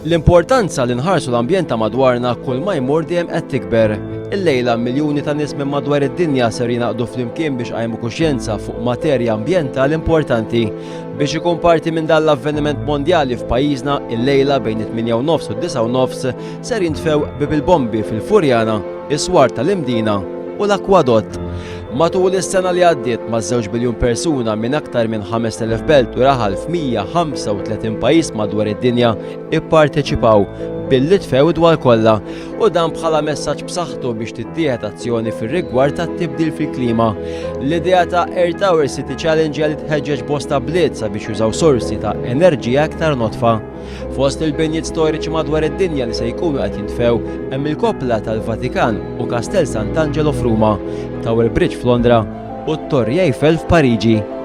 L-importanza li nħarsu l-ambjent ta' madwarna kull ma jmur dejjem qed tikber. Illejla miljuni ta' nies minn madwar id-dinja ser jingħaqdu flimkien biex qajmu kuxjenza fuq materja ambjentali importanti. Biex ikun parti minn dan l-avveniment mondjali f'pajjiżna, illejla bejn it-8:09 u 9:09 ser jintfew bibil-bombi fil-Furjana, is-swar tal-Imdina u l-Akwadott. Matul is-sena li għaddiet ma' 2 biljun persuna minn aktar minn 5,000 belt u raħal f'135 pajjiż madwar id-dinja ipparteċipaw billi tfew dwar kollha u dan bħala messaġġ b'saħħtu biex tittieħed azzjoni fir-rigward tat-tibdil fil-klima. L-idea ta' Earth Hour City Challenge li tħeġġeġ bosta bliet sabiex jużaw sorsi ta' enerġija aktar notfa. Fost il-binjiet storiċi madwar id-dinja li se jkunu qed jintfew hemm il-Koppla tal-Vatikan u Kastell Sant'Angelo f'Ruma, Tower Bridge f'Londra u t-Torri Eiffel f'Pariġi.